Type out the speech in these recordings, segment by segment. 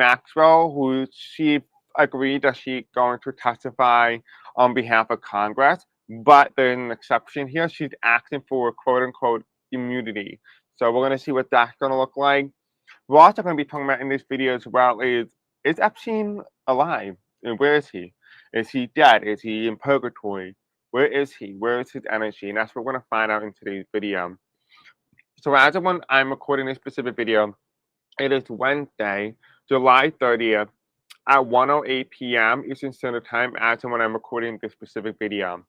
Maxwell, who she agreed that she's going to testify on behalf of Congress, but there's an exception here. She's asking for quote unquote immunity. So we're going to see what that's going to look like. We're also going to be talking about in this video as well is Epstein alive? And where is he? Is he dead? Is he in purgatory? Where is he? Where is his energy? And that's what we're going to find out in today's video. So as of when I'm recording this specific video, it is Wednesday, July 30th at 1:08 p.m. Eastern Standard Time as of when I'm recording this specific video.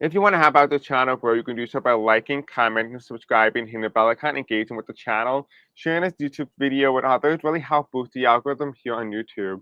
If you want to help out the channel grow, you can do so by liking, commenting, subscribing, hitting the bell icon, engaging with the channel, sharing this YouTube video with others, really help boost the algorithm here on YouTube.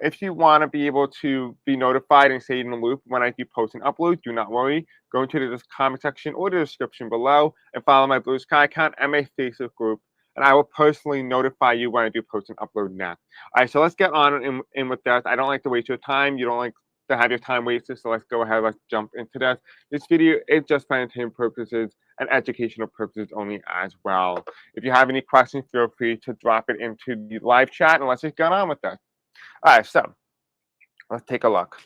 If you want to be able to be notified and stay in the loop when I do post and upload, do not worry. Go into the comment section or the description below and follow my Blue Sky account and my Facebook group, and I will personally notify you when I do post and upload next. All right, so let's get on in with that. I don't like to waste your time. You don't like to have your time wasted, so let's go ahead. Let's jump into this. This video is just for entertainment purposes and educational purposes only as well. If you have any questions, feel free to drop it into the live chat, and let's just get on with this. All right, so let's take a look.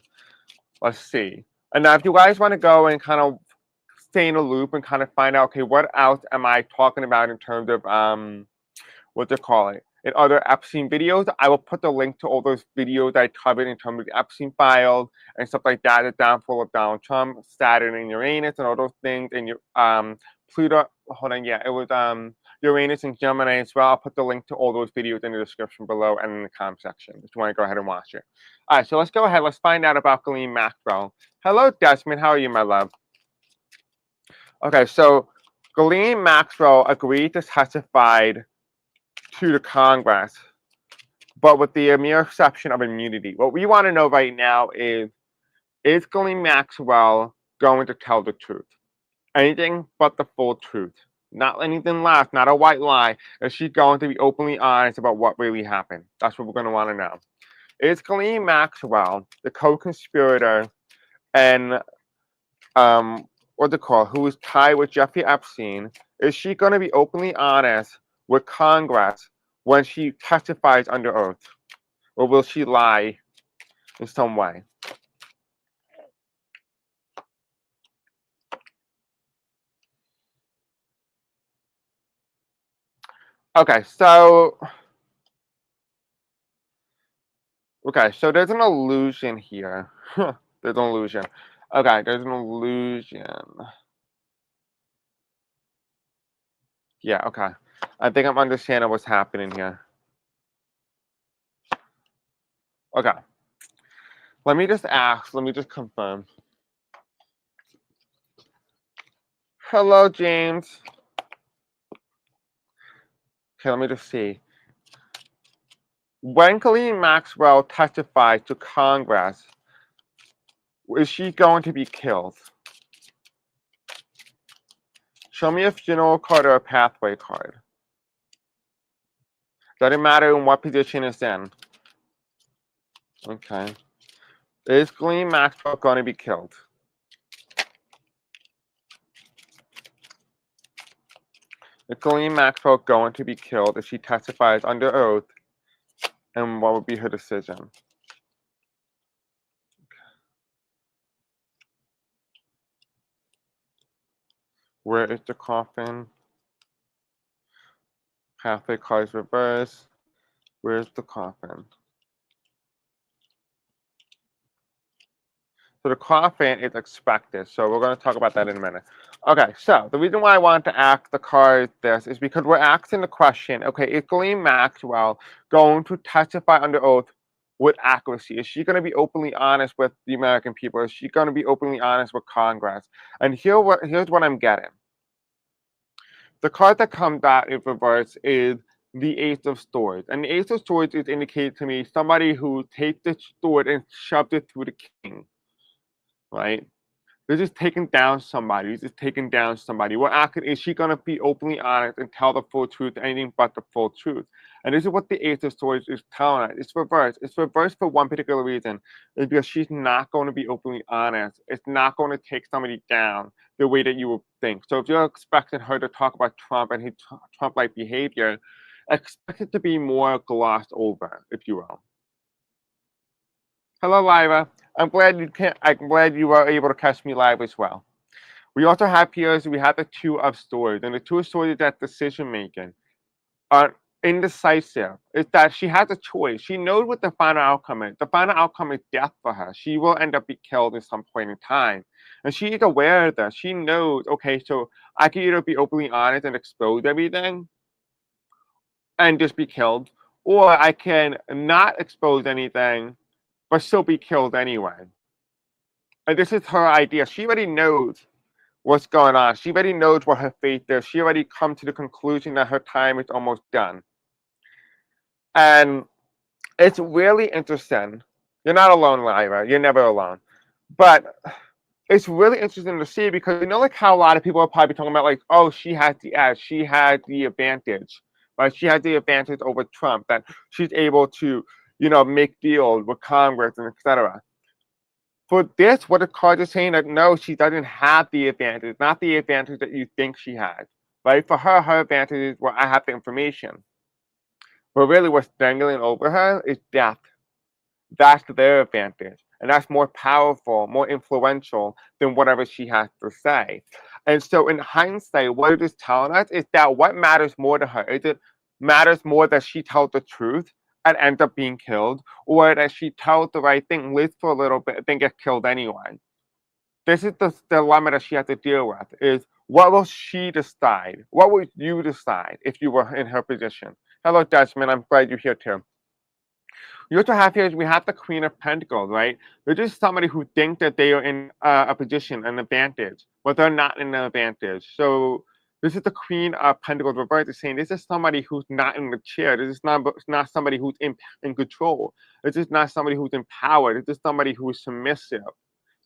Let's see. And now if you guys want to go and kind of stay in a loop and kind of find out, okay, what else am I talking about in terms of what they call it in other Epstein videos, I will put the link to all those videos I covered in terms of the Epstein files and stuff like that, the downfall of Donald Trump, Saturn and Uranus and all those things, and your Pluto. Hold on, yeah, it was Uranus and Gemini as well. I'll put the link to all those videos in the description below and in the comment section if you want to go ahead and watch it. All right, so let's go ahead. Let's find out about Ghislaine Maxwell. Hello, Desmond. How are you, my love? Okay, so Ghislaine Maxwell agreed to testify to the Congress, but with the mere exception of immunity. What we want to know right now is Ghislaine Maxwell going to tell the truth? Anything but the full truth. Not anything less, not a white lie. Is she going to be openly honest about what really happened? That's what we're going to want to know. Is Ghislaine Maxwell, the co-conspirator and what they call, who is tied with Jeffrey Epstein, is she going to be openly honest with Congress when she testifies under oath? Or will she lie in some way? Okay, so there's an illusion here. There's an illusion. Okay, there's an illusion. Yeah, okay. I think I'm understanding what's happening here. Okay. Let me just ask. Let me just confirm. Hello, James. Okay, let me just see. When Ghislaine Maxwell testifies to Congress, is she going to be killed? Show me a funeral card or a pathway card. Doesn't matter in what position it's in. Okay. Is Ghislaine Maxwell going to be killed? Is Ghislaine Maxwell going to be killed if she testifies under oath? And what would be her decision? Where is the coffin? Pathway cards reverse. Where's the coffin? So the coffin is expected. So we're going to talk about that in a minute. Okay, so the reason why I wanted to ask the card this is because we're asking the question, okay, is Ghislaine Maxwell going to testify under oath with accuracy? Is she going to be openly honest with the American people? Is she going to be openly honest with Congress? And here's what I'm getting. The card that comes out in reverse is the Ace of Swords. And the Ace of Swords is indicated to me somebody who takes the sword and shoves it through the king. Right? They're just taking down somebody. He's just taking down somebody. What action is she going to be openly honest and tell the full truth, anything but the full truth? And this is what the Ace of Swords is telling us. It's reversed. It's reversed for one particular reason. It's because she's not going to be openly honest. It's not going to take somebody down the way that you would think. So if you're expecting her to talk about Trump and his Trump-like behavior, Expect it to be more glossed over, if you will. Hello, Lyra. I'm glad you were able to catch me live as well. We also have here is we have the Two of Swords, and the Two of Swords is that decision making. Indecisive is that she has a choice. She knows what the final outcome is. The final outcome is death for her. She will end up being killed at some point in time. And she is aware of that. She knows, okay, so I can either be openly honest and expose everything and just be killed, or I can not expose anything but still be killed anyway. And this is her idea. She already knows what's going on. She already knows what her fate is. She already come to the conclusion that her time is almost done. And it's really interesting. You're not alone, Lyra. You're never alone. But it's really interesting to see because you know, like how a lot of people are probably talking about, like, oh, she has the edge, she had the advantage, right? She had the advantage over Trump that she's able to, make deals with Congress and etc. For this, what the card is saying that no, she doesn't have the advantage, not the advantage that you think she has, right? For her, her advantage is, well, I have the information. But really, what's dangling over her is death. That's their advantage. And that's more powerful, more influential than whatever she has to say. And so, in hindsight, what it is telling us is that what matters more to her is it matters more that she tells the truth and ends up being killed, or that she tells the right thing, lives for a little bit, and then gets killed anyway. This is the dilemma that she has to deal with: is what will she decide? What would you decide if you were in her position? Hello, Desmond. I'm glad you're here too. You also have here is we have the Queen of Pentacles, right? They're just somebody who thinks that they are in a position, an advantage, but they're not in an advantage. So this is the Queen of Pentacles reversed. Is saying this is somebody who's not in the chair. This is not somebody who's in control. This is not somebody who's empowered. This is somebody who is submissive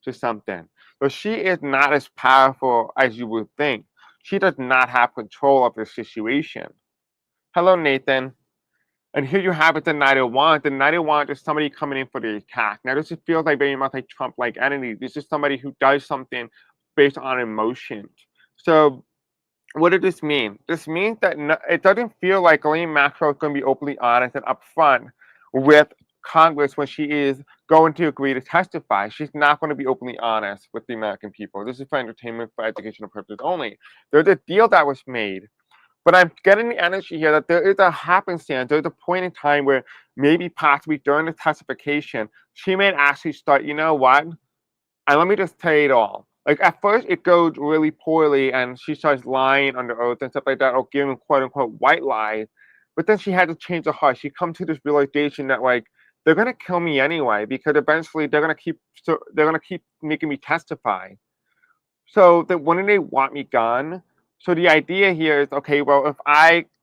to something. So she is not as powerful as you would think. She does not have control of the situation. Hello, Nathan. And here you have it, the Knight of Wands. The Knight of Wands is somebody coming in for the attack. Now, this just feels like very much like Trump-like entity. This is somebody who does something based on emotions. So, what does this mean? This means that it doesn't feel like Ghislaine Maxwell is going to be openly honest and upfront with Congress when she is going to agree to testify. She's not going to be openly honest with the American people. This is for entertainment, for educational purposes only. There's a deal that was made. But I'm getting the energy here that there is a happenstance. There's a point in time where maybe possibly during the testification, she may actually start, you know what? And let me just tell you it all. Like at first it goes really poorly and she starts lying under oath and stuff like that, or giving quote unquote white lies. But then she had to change her heart. She comes to this realization that like they're gonna kill me anyway because eventually they're gonna keep making me testify. So that when they want me gone, so the idea here is okay, well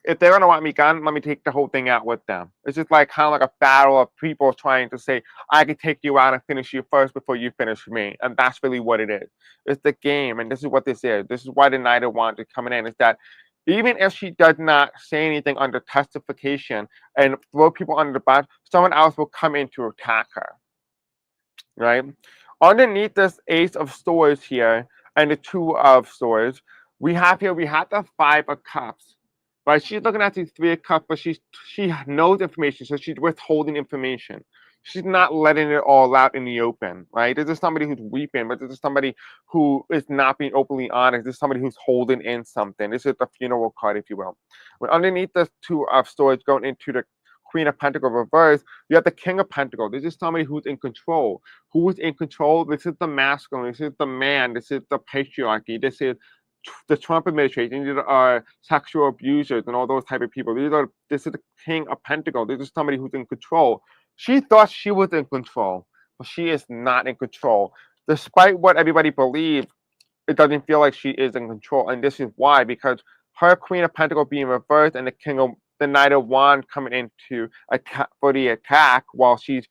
if they're gonna want me gone, let me take the whole thing out with them. It's just like kind of like a battle of people trying to say, I can take you out and finish you first before you finish me. And that's really what it is. It's the game, and this is what this is. This is why the Knight of Wands is coming in, is that even if she does not say anything under testification and throw people under the bus, someone else will come in to attack her. Right? Underneath this Ace of Swords here and the Two of Swords, we have the Five of Cups. Right? She's looking at these Three of Cups, but she knows information, so she's withholding information. She's not letting it all out in the open, right? This is somebody who's weeping, but this is somebody who is not being openly honest. This is somebody who's holding in something. This is the funeral card, if you will. But underneath the Two of Swords, going into the Queen of Pentacles reverse, you have the King of Pentacles. This is somebody who's in control. Who is in control? This is the masculine. This is the man. This is the patriarchy. This is the Trump administration. These are sexual abusers and all those type of people. This is the King of Pentacles. This is somebody who's in control. She thought she was in control, but she is not in control. Despite what everybody believes, it doesn't feel like she is in control. And this is why, because her Queen of Pentacles being reversed and the Knight of Wands coming into attack for the attack while she's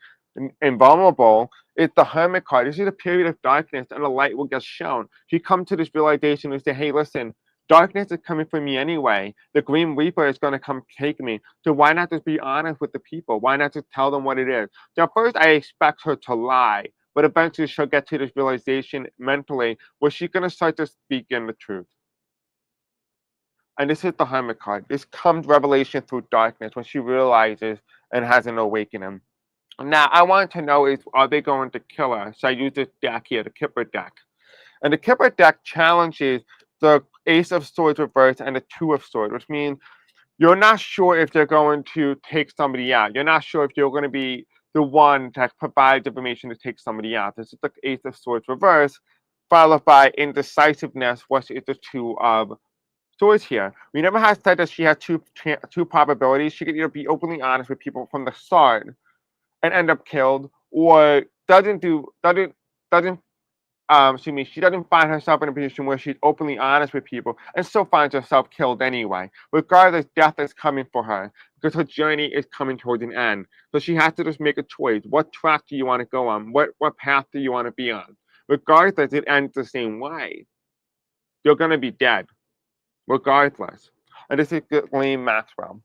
invulnerable, it's the Hermit card. This is a period of darkness and the light will get shown. She comes to this realization and say, hey, listen, darkness is coming for me anyway. The Green Reaper is going to come take me. So why not just be honest with the people? Why not just tell them what it is? So at first I expect her to lie, but eventually she'll get to this realization mentally where she's going to start to speak in the truth. And this is the Hermit card. This comes revelation through darkness when she realizes and has an awakening. Now, I want to know is, are they going to kill her? So I use this deck here, the Kipper deck. And the Kipper deck challenges the Ace of Swords reversed and the Two of Swords, which means you're not sure if they're going to take somebody out. You're not sure if you're going to be the one that provides information to take somebody out. This is the Ace of Swords reverse, followed by indecisiveness, which is the Two of Swords here. We never had said that she had two probabilities. She could either be openly honest with people from the start and end up killed, or doesn't she doesn't find herself in a position where she's openly honest with people and still finds herself killed anyway. Regardless, death is coming for her because her journey is coming towards an end. So she has to just make a choice. What track do you want to go on? What path do you want to be on? Regardless, it ends the same way. You're gonna be dead, regardless. And this is Ghislaine Maxwell.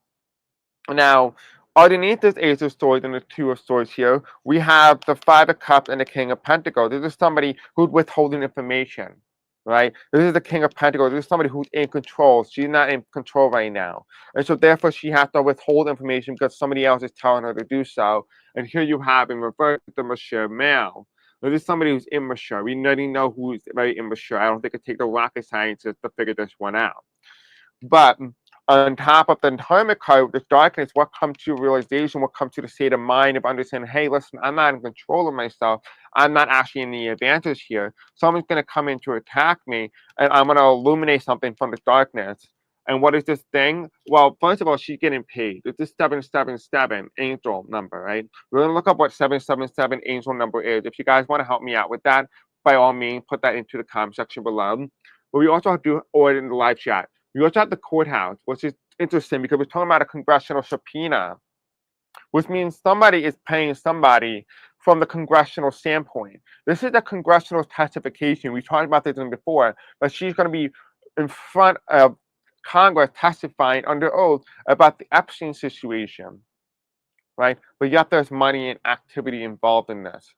Now, underneath this Ace of Swords and the Two of Swords here, we have the Five of Cups and the King of Pentacles. This is somebody who's withholding information, right? This is the King of Pentacles. This is somebody who's in control. She's not in control right now. And so therefore she has to withhold information because somebody else is telling her to do so. And here you have in reverse the mature male. This is somebody who's immature. We already know who's very immature. I don't think it takes a rocket scientist to figure this one out. But on top of the Hermit card, the darkness, what comes to realization, what comes to the state of mind of understanding, hey, listen, I'm not in control of myself. I'm not actually in the advantage here. Someone's going to come in to attack me, and I'm going to illuminate something from the darkness. And what is this thing? Well, first of all, she's getting paid. It's this 777 angel number, right? We're going to look up what 777 angel number is. If you guys want to help me out with that, by all means, put that into the comment section below. But we also have to order in the live chat. We also have the courthouse, which is interesting because we're talking about a congressional subpoena, which means somebody is paying somebody from the congressional standpoint. This is a congressional testification. We talked about this before, but she's going to be in front of Congress testifying under oath about the Epstein situation, right? But yet there's money and activity involved in this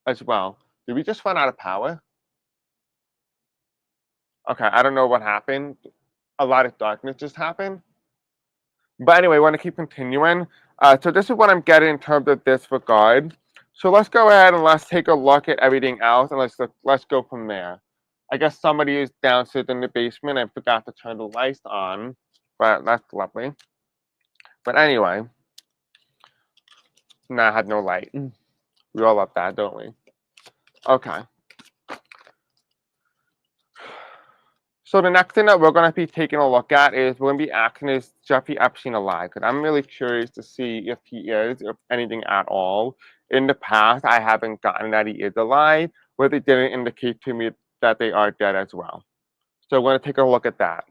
as well. Did we just run out of power? Okay, I don't know what happened. A lot of darkness just happened. But anyway, I want to keep continuing. So this is what I'm getting in terms of this regard. So let's go ahead and let's take a look at everything else and let's go from there. I guess somebody is downstairs in the basement and forgot to turn the lights on, but that's lovely. But anyway, now I had no light. We all love that, don't we? Okay. So the next thing that we're going to be taking a look at is we're going to be asking, is Jeffrey Epstein alive? Because I'm really curious to see if he is, if anything at all. In the past, I haven't gotten that he is alive, but it didn't indicate to me that they are dead as well. So we're going to take a look at that.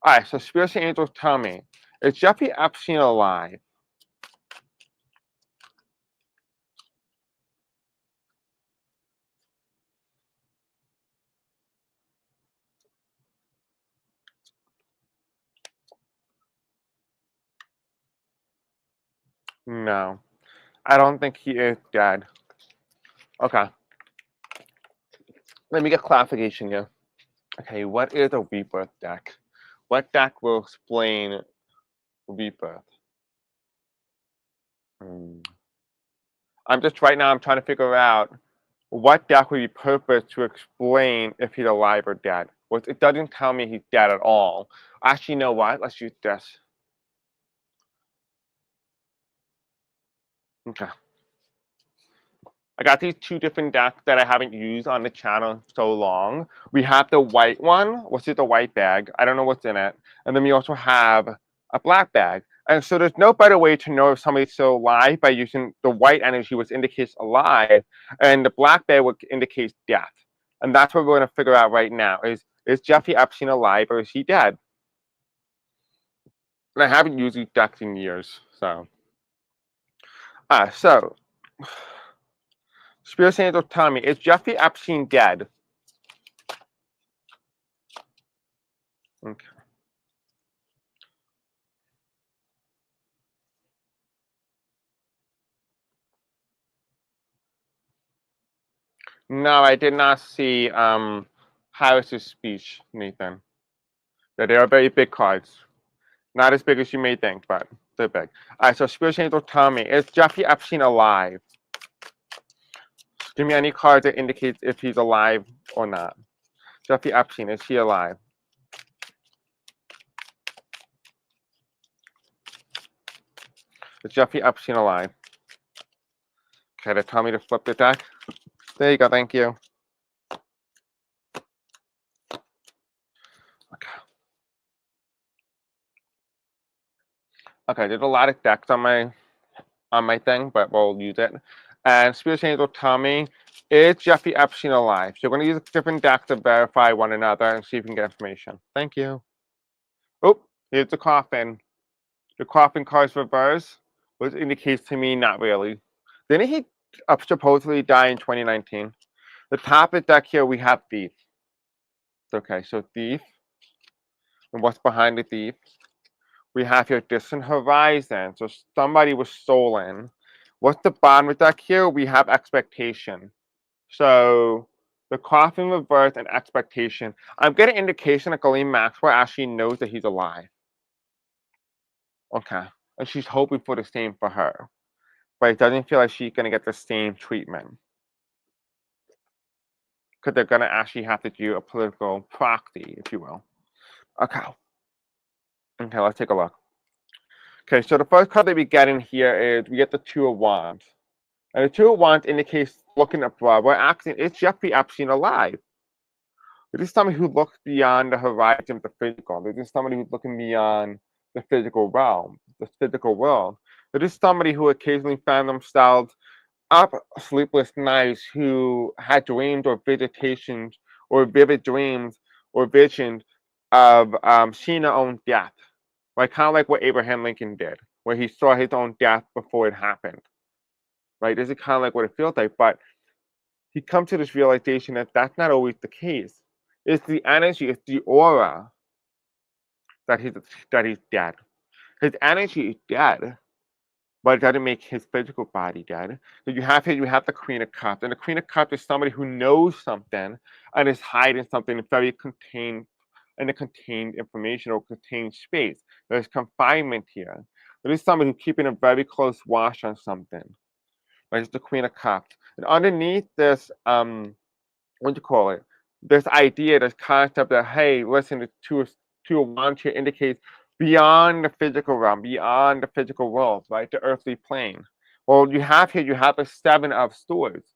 All right, so spiritual angels tell me, is Jeffrey Epstein alive? No, I don't think he is dead. Okay, let me get clarification here. Okay, what is a rebirth deck? What deck will explain rebirth? I'm just right now, I'm trying to figure out what deck would be perfect to explain if he's alive or dead. Well, it doesn't tell me he's dead at all. Actually, you know what? Let's use this. Okay. I got these two different decks that I haven't used on the channel so long. We have the white one, which is the white bag. I don't know what's in it. And then we also have a black bag. And so there's no better way to know if somebody's still alive by using the white energy, which indicates alive, and the black bag, which indicates death. And that's what we're going to figure out right now. Is Jeffrey Epstein alive or is he dead? And I haven't used these decks in years. So Spirit Angels tell me, is Jeffrey Epstein dead? Okay. No, I did not see Harris's speech, Nathan. Yeah, they are very big cards. Not as big as you may think, but they're big. All right, so Spiritual Angel, tell me, is Jeffrey Epstein alive? Give me any card that indicates if he's alive or not. Jeffrey Epstein, is he alive? Is Jeffrey Epstein alive? Okay, they tell me to flip the deck. There you go, thank you. Okay, there's a lot of decks on my thing, but we'll use it. And Spirit Angel, tell me, is Jeffrey Epstein alive? So we're going to use different decks to verify one another and see if we can get information. Thank you. Oh, here's the coffin. The coffin card's reverse, which indicates to me not really. Didn't he supposedly die in 2019? The top of the deck here, we have Thief. Okay, so Thief. And what's behind the Thief? We have here Distant Horizon. So somebody was stolen. What's the bottom of the deck here? We have Expectation. So the coffin reverse and Expectation. I'm getting indication that Ghislaine Maxwell actually knows that he's alive. Okay. And she's hoping for the same for her. But it doesn't feel like she's going to get the same treatment. Because they're going to actually have to do a political proxy, if you will. Okay. Okay, let's take a look. Okay, so the first card that we get in here is we get the Two of Wands. And the Two of Wands indicates looking abroad. We're asking, is Jeffrey Epstein alive? It is somebody who looks beyond the horizon of the physical. It is somebody who's looking beyond the physical realm, the physical world. It is somebody who occasionally found themselves up sleepless nights, who had dreams or visitations or vivid dreams or visions of seeing their own death. Right, kind of like what Abraham Lincoln did, where he saw his own death before it happened. Right, this is kind of like what it feels like, but he comes to this realization that that's not always the case. It's the energy, it's the aura that he's dead. His energy is dead, but it doesn't make his physical body dead. So you have here, you have the Queen of Cups, and the Queen of Cups is somebody who knows something and is hiding something very contained in a contained information or contained space. There's confinement here. There is somebody who's keeping a very close watch on something. Right? It's the Queen of Cups. And underneath this, what do you call it? This idea, this concept that, hey, listen, the two of Wands here indicates beyond the physical realm, beyond the physical world, right? The earthly plane. Well, you have here, you have the Seven of Swords.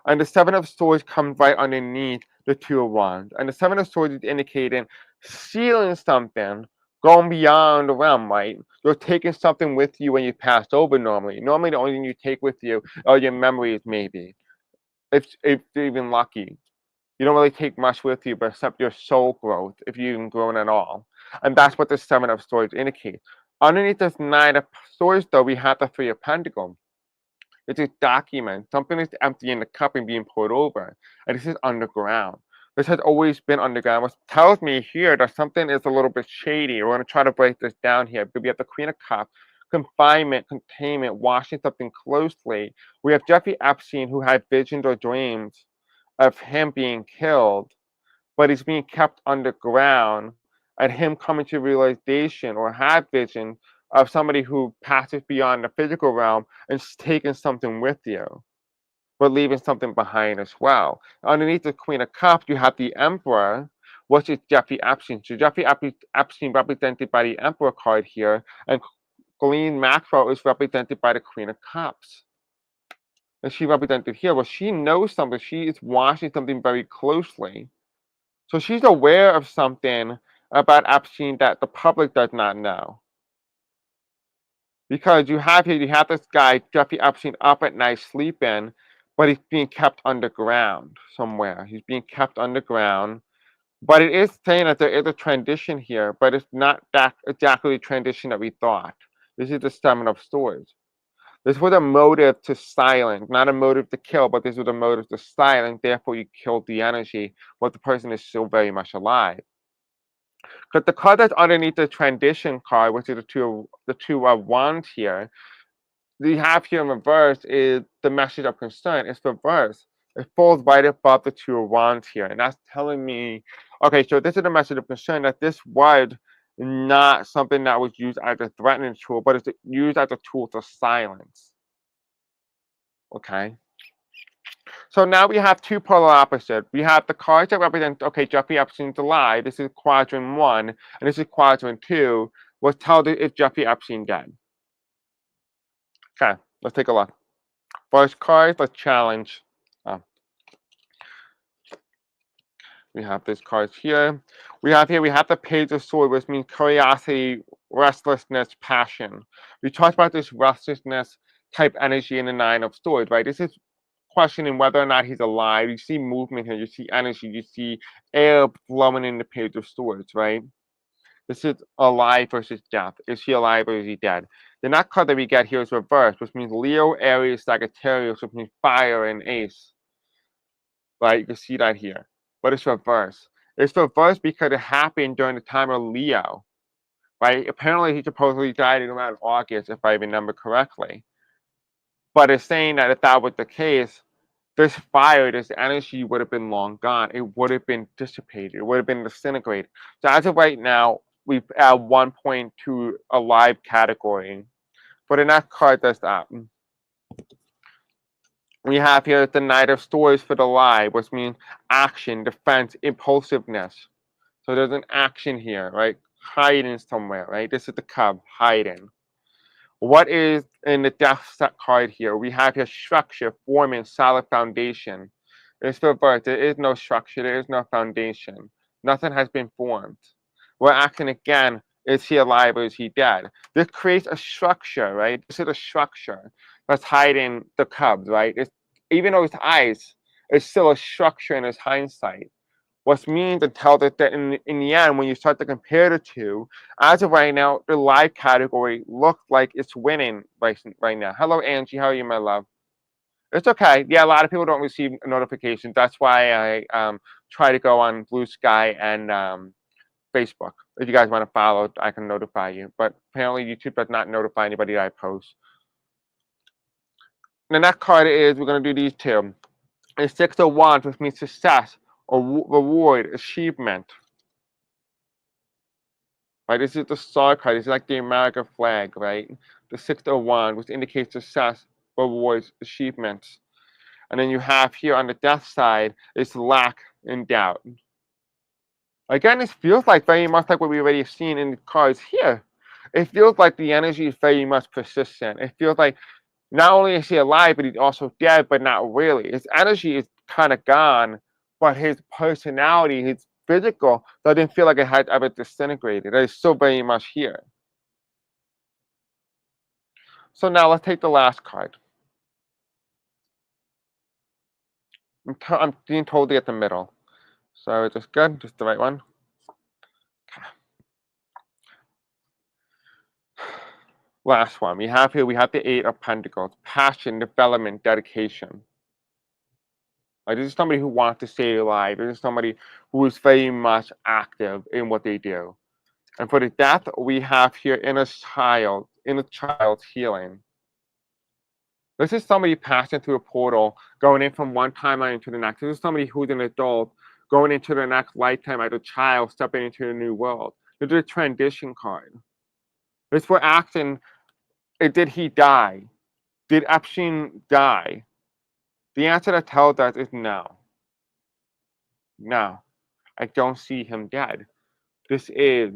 And the Seven of Swords comes right underneath the Two of Wands. And the Seven of Swords is indicating sealing something, going beyond the realm, right? You're taking something with you when you pass over normally. Normally, the only thing you take with you are your memories, maybe. If you're even lucky. You don't really take much with you, but except your soul growth, if you even grown at all. And that's what the Seven of Swords indicates. Underneath this Nine of Swords, though, we have the Three of Pentacles. It's a document. Something is empty in the cup and being poured over. And this is underground. This has always been underground, which tells me here that something is a little bit shady. We're going to try to break this down here. But we have the Queen of Cups, confinement, containment, watching something closely. We have Jeffrey Epstein, who had visions or dreams of him being killed, but he's being kept underground, and him coming to realization or have vision of somebody who passes beyond the physical realm and taking something with you, but leaving something behind as well. Underneath the Queen of Cups, you have the Emperor, which is Jeffrey Epstein. So Jeffrey Epstein represented by the Emperor card here, and Ghislaine Maxwell is represented by the Queen of Cups. And she represented here. Well, she knows something. She is watching something very closely. So she's aware of something about Epstein that the public does not know. Because you have this guy, Jeffrey Epstein, up at night sleeping, but he's being kept underground somewhere. He's being kept underground. But it is saying that there is a transition here, but it's not that exactly the transition that we thought. This is the Seven of Swords. This was a motive to silence, not a motive to kill, but this was a motive to silence. Therefore, you killed the energy, but the person is still very much alive. Because the card that's underneath the transition card, which is the two of Wands here, we have here in reverse is the message of concern. It's reverse. It falls right above the Two of Wands here. And that's telling me, okay, so this is a message of concern that this was not something that was used as a threatening tool, but it's used as a tool to silence. Okay. So now we have two polar opposites. We have the cards that represent, okay, Jeffrey Epstein's alive. This is quadrant 1, and this is quadrant 2. What tells us if Jeffrey Epstein dead? Okay, let's take a look. First card, let's challenge. We have these cards here. We have the Page of Swords, which means curiosity, restlessness, passion. We talked about this restlessness type energy in the Nine of Swords, right? This is questioning whether or not he's alive. You see movement here, you see energy, you see air flowing in the Page of Swords, right? This is alive versus death. Is he alive or is he dead? The next card that we get here is reversed, which means Leo, Aries, Sagittarius, which means fire and ace. Right? You can see that here. But it's reversed. It's reversed because it happened during the time of Leo. Right? Apparently he supposedly died in around August, if I remember correctly. But it's saying that if that was the case, this fire, this energy would have been long gone. It would have been dissipated. It would have been disintegrated. So as of right now, we've at 1.2 alive category. But the next card does that. We have here the Knight of Swords for the alive, which means action, defense, impulsiveness. So there's an action here, right? Hiding somewhere, right? This is the Cub, hiding. What is in the Death set card here? We have here structure, forming, solid foundation. It's reversed. There is no structure. There is no foundation. Nothing has been formed. We're asking again, is he alive or is he dead? This creates a structure, right? This is a structure that's hiding the Cubs, right? Even though his eyes, it's still a structure in his hindsight. What means and tells us that in the end, when you start to compare the two, as of right now, the live category looks like it's winning right now. Hello, Angie. How are you, my love? It's okay. Yeah, a lot of people don't receive notifications. That's why I try to go on Blue Sky and Facebook. If you guys want to follow, I can notify you. But apparently, YouTube does not notify anybody that I post. The next card is, we're going to do these two. It's 6 of Wands, which means success or reward, achievement. Right, this is the star card. It's like the American flag, right? The 6 of Wands, which indicates success, rewards, achievements. And then you have here on the death side is lack and doubt. Again, this feels like very much like what we already have seen in the cards here. It feels like the energy is very much persistent. It feels like not only is he alive, but he's also dead, but not really. His energy is kind of gone, but his personality, his physical, doesn't feel like it has ever disintegrated. It is still very much here. So now let's take the last card. I'm being told to get the middle. So it's just good, just the right one. Last one. We have the 8 of Pentacles. Passion, development, dedication. Like, this is somebody who wants to stay alive. This is somebody who is very much active in what they do. And for the death, we have here inner child's healing. This is somebody passing through a portal, going in from one timeline into the next. This is somebody who's an adult, going into the next lifetime as a child, stepping into a new world. This is a transition card. This we're asking, did he die? Did Epstein die? The answer that tells us is no. No, I don't see him dead. This is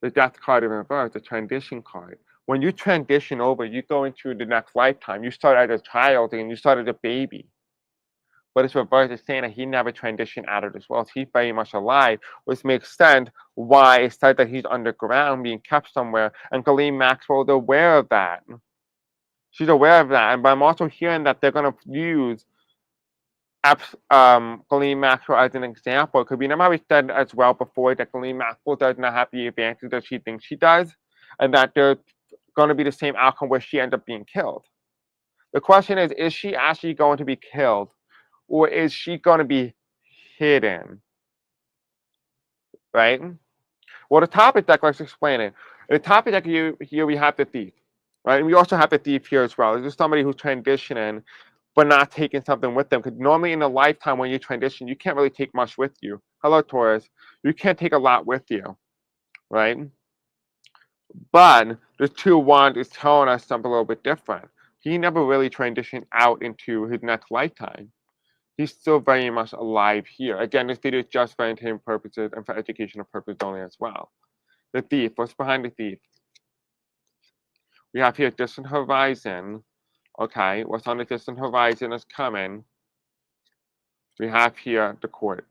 the death card in reverse, the transition card. When you transition over, you go into the next lifetime. You start as a child and you start as a baby. But it's reversed. It's saying that he never transitioned out of this world. He's very much alive, which makes sense why it's said that he's underground, being kept somewhere. And Ghislaine Maxwell is aware of that. She's aware of that. But I'm also hearing that they're going to use Ghislaine Maxwell as an example. Because we never said as well before that Ghislaine Maxwell does not have the advantage that she thinks she does. And that there's going to be the same outcome where she ends up being killed. The question is she actually going to be killed? Or is she going to be hidden? Right? Well, the topic deck, let's explain it. In the topic deck here we have the thief. Right? And we also have the thief here as well. This is somebody who's transitioning but not taking something with them. Because normally in a lifetime when you transition, you can't really take much with you. Hello, Taurus. You can't take a lot with you, right? But the 2-1 is telling us something a little bit different. He never really transitioned out into his next lifetime. He's still very much alive here. Again, this video is just for entertainment purposes and for educational purposes only as well. The Thief. What's behind the Thief? We have here distant horizon. Okay, what's on the distant horizon is coming. We have here the Court.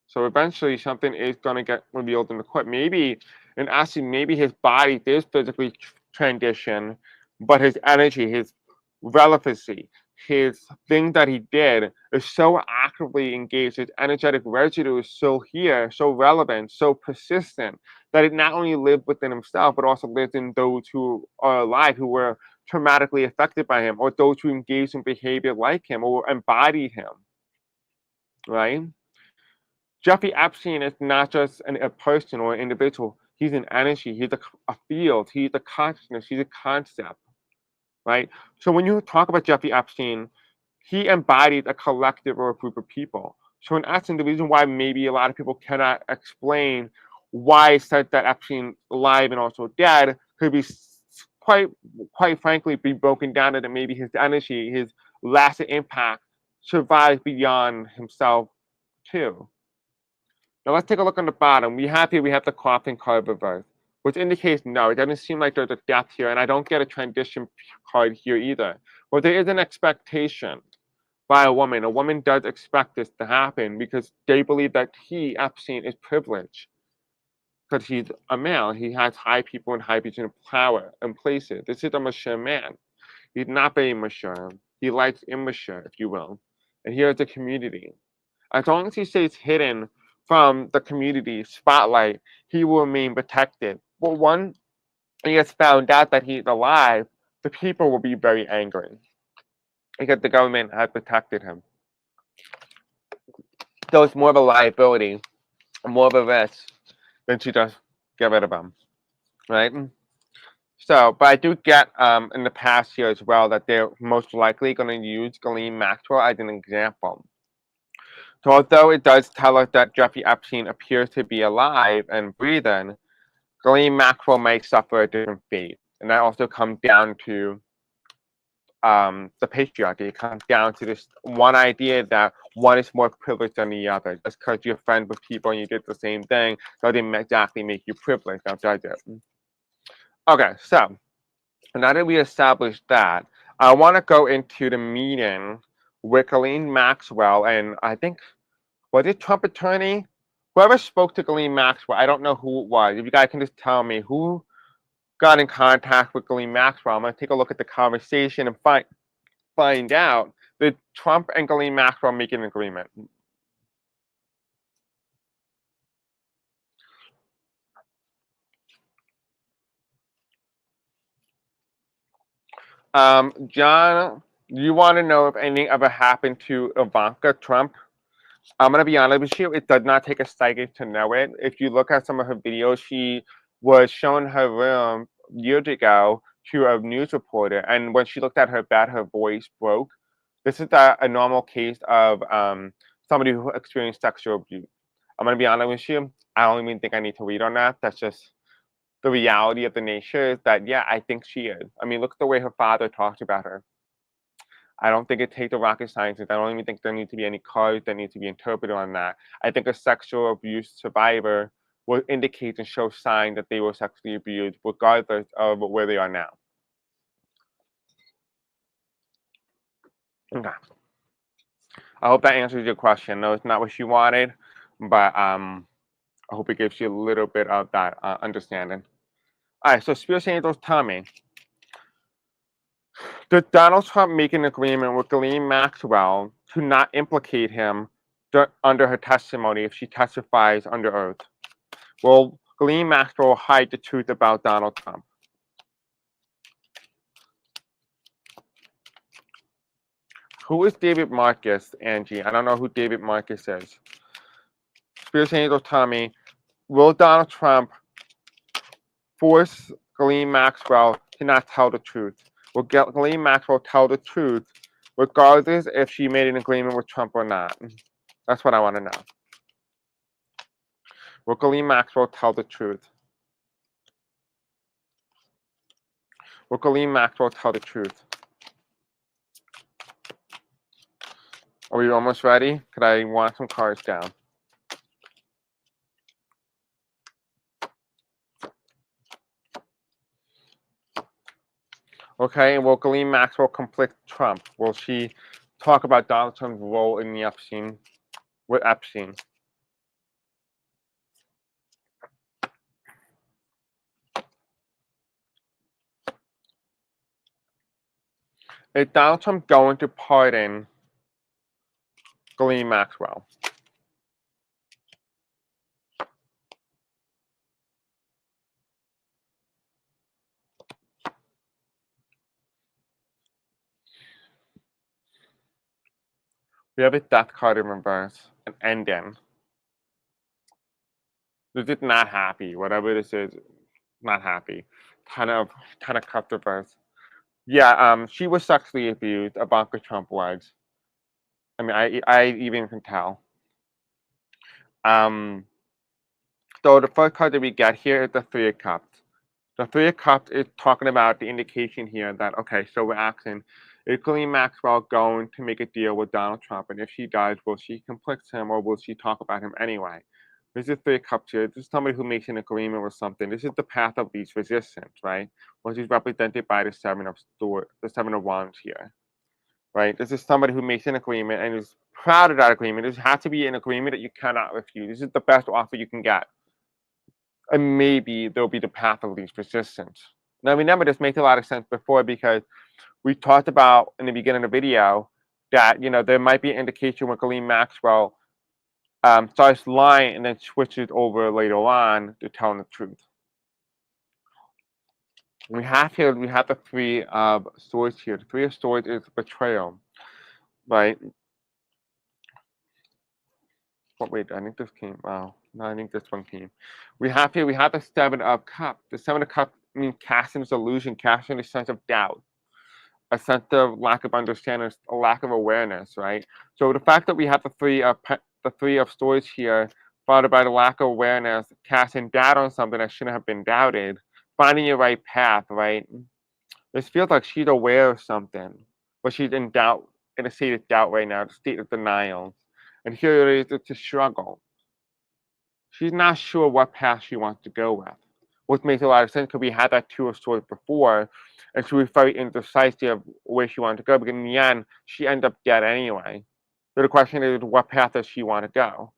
So eventually something is going to get revealed in the Court. Maybe, and actually maybe his body is physically transition, but his energy, his relevancy, his thing that he did is so actively engaged. His energetic residue is so here, so relevant, so persistent, that it not only lived within himself, but also lives in those who are alive, who were traumatically affected by him, or those who engaged in behavior like him, or embodied him, right? Jeffrey Epstein is not just a person or an individual. He's an energy. He's a field. He's a consciousness. He's a concept, right? So when you talk about Jeffrey Epstein, he embodied a collective or a group of people. So in essence, the reason why maybe a lot of people cannot explain why it said that Epstein alive and also dead could be quite frankly be broken down into maybe his energy, his lasting impact survives beyond himself too. Now let's take a look on the bottom. We have the coffin card reversed, which indicates no, it doesn't seem like there's a death here, and I don't get a transition card here either. But there is an expectation by a woman. A woman does expect this to happen because they believe that he, Epstein, is privileged. Because he's a male. He has high people in high position of power and places. This is a mature man. He's not very mature. He likes immature, if you will. And here's the community. As long as he stays hidden from the community spotlight, he will remain protected. But when he gets found out that he's alive, the people will be very angry because the government has protected him. So it's more of a liability, more of a risk than to just get rid of him, right? So, but I do get in the past here as well that they're most likely going to use Ghislaine Maxwell as an example. So although it does tell us that Jeffrey Epstein appears to be alive and breathing, Ghislaine Maxwell may suffer a different fate. And that also comes down to the patriarchy. It comes down to this one idea that one is more privileged than the other. Just because you're friends with people and you did the same thing doesn't exactly make you privileged. Now, does it? Okay, so now that we established that, I want to go into the meeting with Ghislaine Maxwell, and I think, was it Trump attorney? Whoever spoke to Ghislaine Maxwell, I don't know who it was. If you guys can just tell me who got in contact with Ghislaine Maxwell, I'm going to take a look at the conversation and find out did Trump and Ghislaine Maxwell make an agreement. John, you want to know if anything ever happened to Ivanka Trump? I'm going to be honest with you, it does not take a psychic to know it. If you look at some of her videos, she was showing her room years ago to a news reporter, and when she looked at her bed, her voice broke. This is a normal case of somebody who experienced sexual abuse. I'm going to be honest with you, I don't even think I need to read on that. That's just the reality of the nature is that, yeah, I think she is. I mean, look at the way her father talked about her. I don't think it takes a rocket scientist. I don't even think there need to be any cards that need to be interpreted on that. I think a sexual abuse survivor will indicate and show signs that they were sexually abused, regardless of where they are now. Okay. I hope that answers your question. No, it's not what you wanted, but I hope it gives you a little bit of that understanding. All right, so Spirit Angels tell me, did Donald Trump make an agreement with Ghislaine Maxwell to not implicate him under her testimony if she testifies under oath? Will Ghislaine Maxwell hide the truth about Donald Trump? Who is David Marcus, Angie? I don't know who David Marcus is. Spirit Angel tell me, will Donald Trump force Ghislaine Maxwell to not tell the truth? Will Ghislaine Maxwell tell the truth regardless if she made an agreement with Trump or not. That's what I want to know. Will Ghislaine Maxwell tell the truth? Will Ghislaine Maxwell tell the truth? Are we almost ready? Could I want some cards down? Okay, and will Ghislaine Maxwell conflict Trump? Will she talk about Donald Trump's role in the Epstein, with Epstein? Is Donald Trump going to pardon Ghislaine Maxwell? We have a death card in reverse, an ending. This is not happy. Whatever this is, not happy. Kind of cut reverse. Yeah, she was sexually abused. Ivanka Trump was. I mean, I even can tell. So the first card that we get here is the Three of Cups. The Three of Cups is talking about the indication here that, okay, so we're asking, is Ghislaine Maxwell going to make a deal with Donald Trump? And if she does, will she conflict him or will she talk about him anyway? This is Three of Cups here. This is somebody who makes an agreement with something. This is the path of least resistance, right? Which is represented by the Seven of Wands here, right? This is somebody who makes an agreement and is proud of that agreement. This has to be an agreement that you cannot refuse. This is the best offer you can get. And maybe there'll be the path of least resistance. Now, remember, this makes a lot of sense before because we talked about in the beginning of the video that, there might be an indication when Ghislaine Maxwell starts lying and then switches over later on to telling the truth. We have the Three of Swords here. The Three of Swords is betrayal, right? But wait, I think this came. Wow, no, I think this one came. We have the Seven of Cups. The Seven of Cups means casting this illusion, casting a sense of doubt, a sense of lack of understanding, a lack of awareness, right? So the fact that we have the Three of Swords here, followed by the lack of awareness, casting doubt on something that shouldn't have been doubted, finding your right path, right? This feels like she's aware of something, but she's in doubt, in a state of doubt right now, a state of denial. And here it is, it's a struggle. She's not sure what path she wants to go with, which makes a lot of sense because we had that Two of Swords before, and she was very indecisive where she wanted to go, but in the end, she ended up dead anyway. So the question is, what path does she want to go?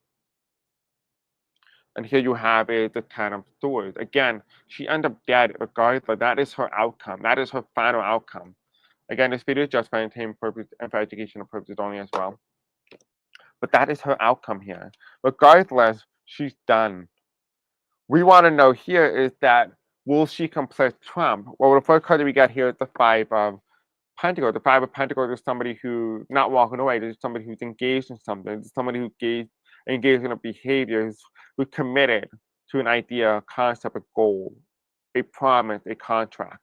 And here you have is the Ten of Swords. Again, she ended up dead regardless. That is her outcome. That is her final outcome. Again, this video is just for entertainment purposes and for educational purposes only as well. But that is her outcome here. Regardless, she's done. We want to know here is that, will she conflict Trump? Well, the first card that we got here is the Five of Pentacles. The Five of Pentacles is somebody who not walking away. This is somebody who's engaged in something. This is somebody who's engaged in a behavior, who's committed to an idea, a concept, a goal, a promise, a contract.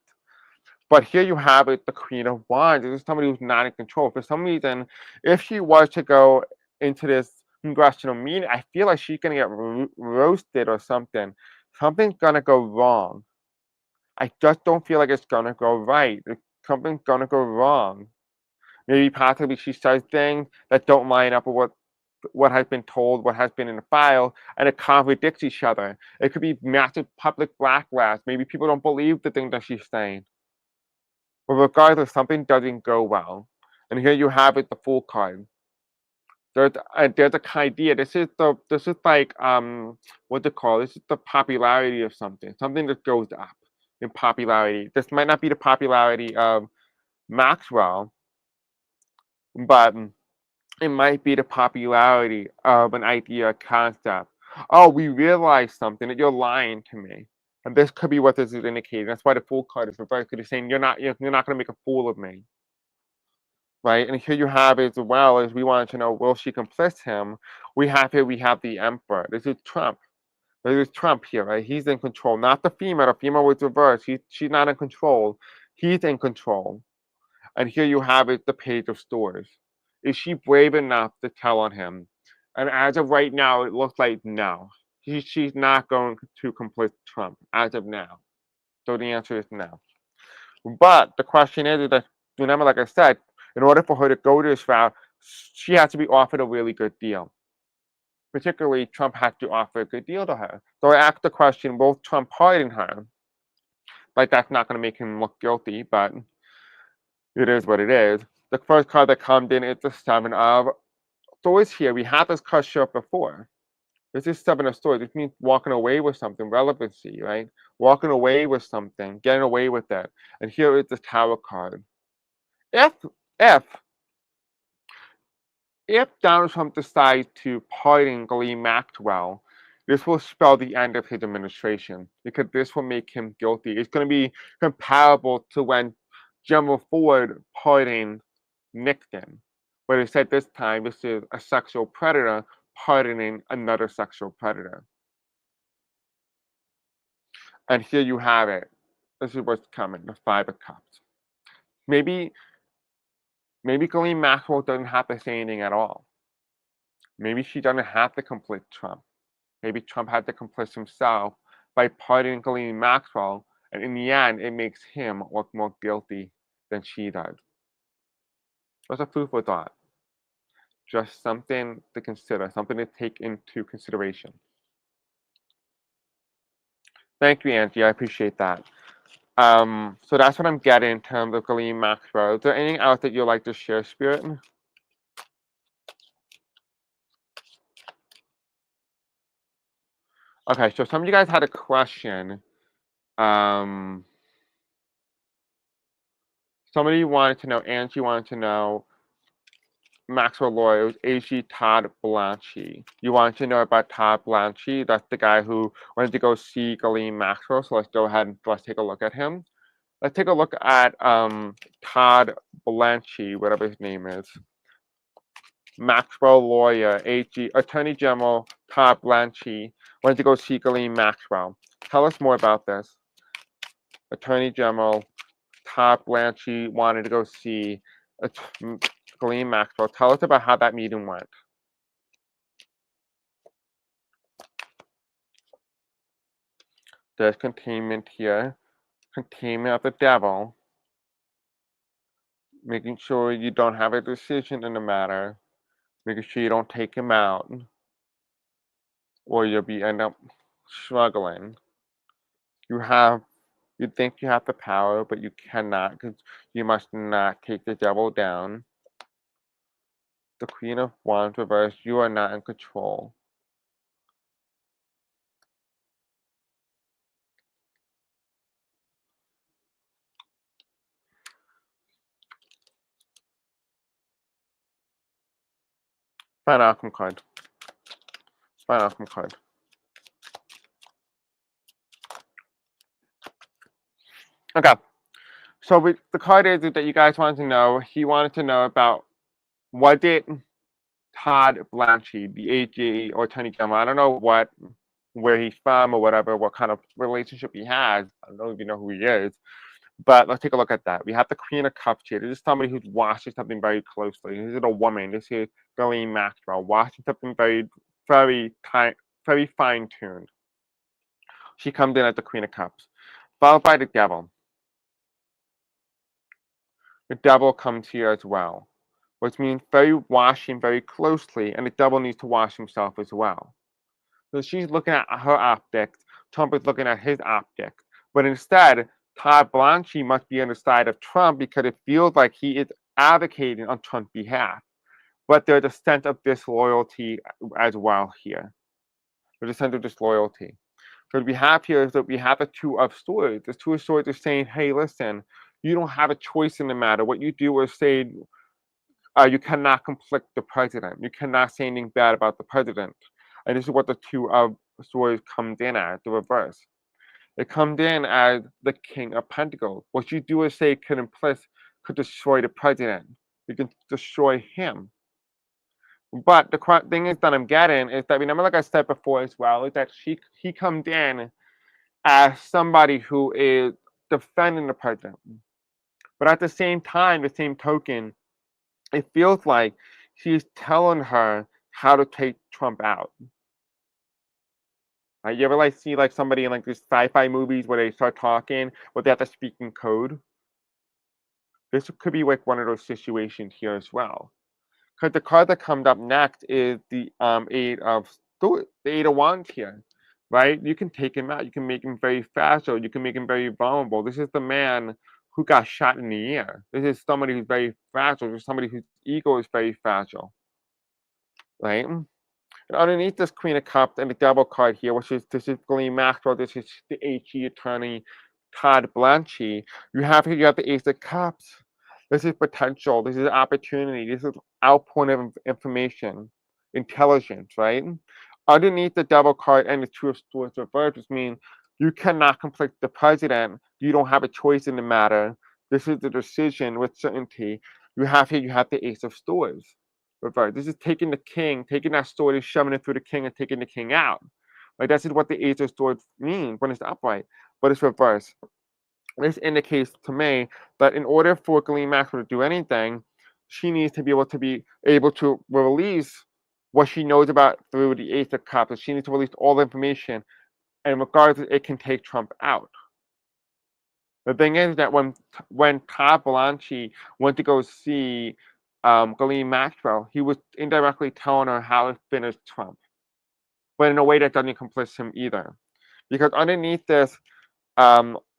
But here you have it, the Queen of Wands. This is somebody who's not in control. For some reason, if she was to go into this congressional meeting, I feel like she's going to get roasted or something. Something's going to go wrong. I just don't feel like it's going to go right. Something's going to go wrong. Maybe possibly she says things that don't line up with what has been told, what has been in the file, and it contradicts each other. It could be massive public backlash. Maybe people don't believe the thing that she's saying. But regardless, something doesn't go well. And here you have it, the Fool card. There's an idea. This is like what they call. This is the popularity of something. Something that goes up in popularity. This might not be the popularity of Maxwell, but it might be the popularity of an idea, a concept. Oh, we realize something that you're lying to me. And this could be what this is indicating. That's why the Fool card is reversed. It's saying you're not going to make a fool of me. Right? And here you have as well as we wanted to know, will she conflict him? We have the Emperor. This is Trump. This is Trump here, right? He's in control. Not the female. The female was reversed. She's not in control. He's in control. And here you have it, the Page of Swords. Is she brave enough to tell on him? And as of right now, it looks like no. She's not going to complete Trump as of now. So the answer is no. But the question is that, remember, like I said, in order for her to go to this route, she has to be offered a really good deal. Particularly, Trump had to offer a good deal to her. So I asked the question, will Trump pardon her? Like, that's not going to make him look guilty, but it is what it is. The first card that comes in is the Seven of Swords here. We had this card show up before. This is Seven of Swords. It means walking away with something, relevancy, right? Walking away with something, getting away with it. And here is the Tower card. If if if Donald Trump decides to pardon Ghislaine Maxwell, this will spell the end of his administration because this will make him guilty. It's going to be comparable to when General Ford pardoned Nixon, but they said this time this is a sexual predator pardoning another sexual predator. And here you have it. This is what's coming, the Five of Cups. Maybe Ghislaine Maxwell doesn't have to say anything at all. Maybe she doesn't have to complete Trump. Maybe Trump had to complete himself by pardoning Ghislaine Maxwell, and in the end, it makes him look more guilty than she does. That's a food for thought. Just something to consider, something to take into consideration. Thank you, Angie. I appreciate that. So that's what I'm getting in terms of Ghislaine Maxwell. Is there anything else that you'd like to share, Spirit? Okay, so some of you guys had a question. Somebody wanted to know, Angie wanted to know, Maxwell lawyer, it was AG Todd Blanchie. You wanted to know about Todd Blanchie? That's the guy who wanted to go see Ghislaine Maxwell. So let's go ahead and let's take a look at him. Let's take a look at Todd Blanchie, whatever his name is. Maxwell lawyer, AG Attorney General Todd Blanchie wanted to go see Ghislaine Maxwell. Tell us more about this. Attorney General Todd Blanchie wanted to go see Ghislaine Maxwell. Tell us about how that meeting went. There's containment here. Containment of the devil. Making sure you don't have a decision in the matter. Making sure you don't take him out. Or you'll end up struggling. You think you have the power, but you cannot because you must not take the devil down. The Queen of Wands reversed. You are not in control. Final outcome card. Final outcome card. Okay. So the card is that you guys wanted to know. He wanted to know about what did Todd Blanchie, the AG or Attorney General, I don't know where he's from or whatever, what kind of relationship he has. I don't even know who he is. But let's take a look at that. We have the Queen of Cups here. This is somebody who's watching something very closely. This is a woman. This is Ghislaine Maxwell watching something very, very fine-tuned. She comes in as the Queen of Cups, followed by the Devil. The Devil comes here as well, which means watching very closely, and the Devil needs to wash himself as well. So she's looking at her optics. Trump is looking at his optics. But instead, Todd Blanchie must be on the side of Trump because it feels like he is advocating on Trump's behalf. But there's a sense of disloyalty as well here. There's a sense of disloyalty. So what we have here is that we have a Two of Swords. The Two of Swords is saying, hey, listen, you don't have a choice in the matter. What you do is say you cannot conflict the president. You cannot say anything bad about the president. And this is what the Two of Swords comes in as, the reverse. It comes in as the King of Pentacles. What you do is say could destroy the president. You can destroy him. But the thing is that I'm getting is that, remember, like I said before as well, is that he comes in as somebody who is defending the president. But at the same time, the same token, it feels like she's telling her how to take Trump out. You ever like see like somebody in like these sci-fi movies where they start talking, but they have to speak in code? This could be like one of those situations here as well. Because the card that comes up next is the the Eight of Wands here, right? You can take him out. You can make him very fragile. You can make him very vulnerable. This is the man who got shot in the ear. This is somebody who's very fragile. This is somebody whose ego is very fragile, right? And underneath this Queen of Cups and the Devil card here, which is this is Ghislaine Maxwell, this is the HE attorney Todd Blanchie. You have the Ace of Cups. This is potential. This is opportunity. This is outpouring of information, intelligence, right? Underneath the Devil card and the Two of Swords reversed, which means you cannot conflict the president. You don't have a choice in the matter. This is the decision with certainty. You have the Ace of Swords reversed. This is taking the king, taking that sword and shoving it through the king and taking the king out. Like this is what the Ace of Swords means when it's upright, but it's reversed. This indicates to me that in order for Ghislaine Maxwell to do anything, she needs to be able to release what she knows about through the Ace of Cups. She needs to release all the information, and regardless, it can take Trump out. The thing is that when Todd Blanchie went to go see Ghislaine Maxwell, he was indirectly telling her how to finish Trump, but in a way that doesn't complicit him either, because underneath this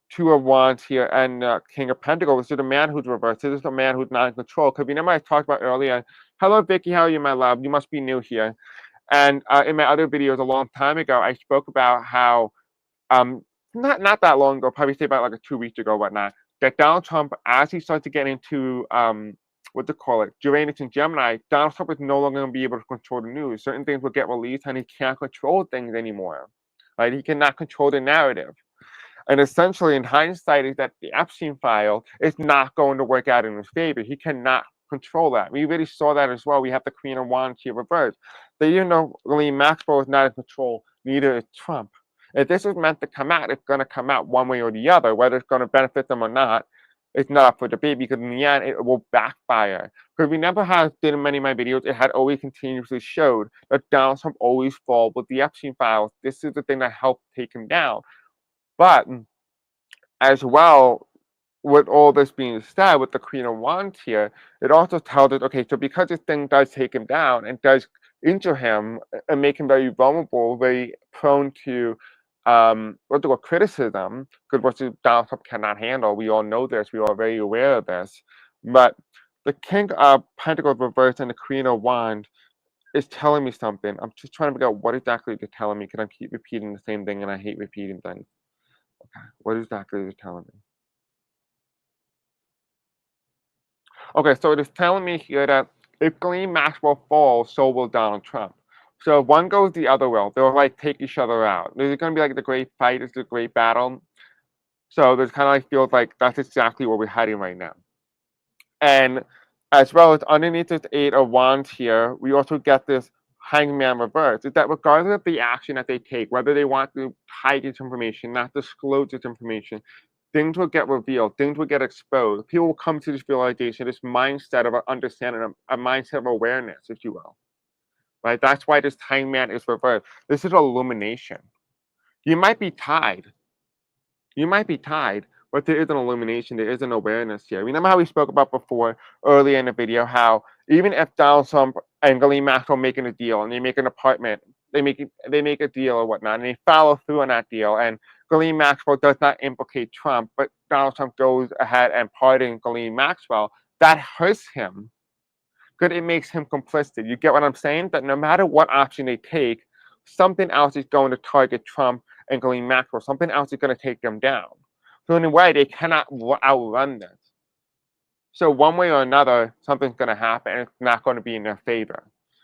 Two of Wands here and King of Pentacles, this is a man who's reversed. This is a man who's not in control. Because remember I talked about earlier, hello Vicky, how are you, my love? You must be new here. And in my other videos a long time ago, I spoke about how, not that long ago, probably say about like 2 weeks ago, whatnot, that Donald Trump, as he starts to get into, Uranus and Gemini, Donald Trump is no longer going to be able to control the news. Certain things will get released and he can't control things anymore. Right? He cannot control the narrative. And essentially, in hindsight, is that the Epstein file is not going to work out in his favor. He cannot control that. We really saw that as well. We have the Queen of Wands here reversed. That even though Ghislaine Maxwell is not in control, neither is Trump. If this is meant to come out, it's going to come out one way or the other. Whether it's going to benefit them or not, it's not up for debate because in the end, it will backfire. Because remember how I did in many of my videos, it had always continuously showed that Donald Trump always falls with the Epstein files. This is the thing that helped take him down. But as well, with all this being said, with the Queen of Wands here, it also tells us, okay, so because this thing does take him down and does injure him and make him very vulnerable, very prone to criticism, because what Donald Trump cannot handle. We all know this. We are very aware of this. But the King of Pentacles reversed and the Queen of Wands is telling me something. I'm just trying to figure out what exactly they're telling me because I keep repeating the same thing and I hate repeating things. Okay, what exactly is it telling me? Okay, so it is telling me here that if Ghislaine Maxwell falls, so will Donald Trump. So if one goes, the other will. They'll like take each other out. There's going to be like the great fight, it's the great battle. So there's kind of like feels like that's exactly where we're heading right now. And as well as underneath this Eight of Wands here, we also get this Hangman reverse. Is that regardless of the action that they take, whether they want to hide this information, not disclose this information, things will get revealed, things will get exposed. People will come to this realization, this mindset of understanding, a mindset of awareness, if you will. Right? That's why this Hangman is reversed. This is illumination. You might be tied. You might be tied, but there is an illumination, there is an awareness here. Remember how we spoke about before, earlier in the video, how even if Donald Trump and Ghislaine Maxwell making a deal and they make an apartment, they make a deal or whatnot, and they follow through on that deal, and Ghislaine Maxwell does not implicate Trump, but Donald Trump goes ahead and pardons Ghislaine Maxwell, that hurts him because it makes him complicit. You get what I'm saying? That no matter what option they take, something else is going to target Trump and Ghislaine Maxwell. Something else is going to take them down. So in a way, they cannot outrun this. So one way or another, something's going to happen, and it's not going to be in their favor.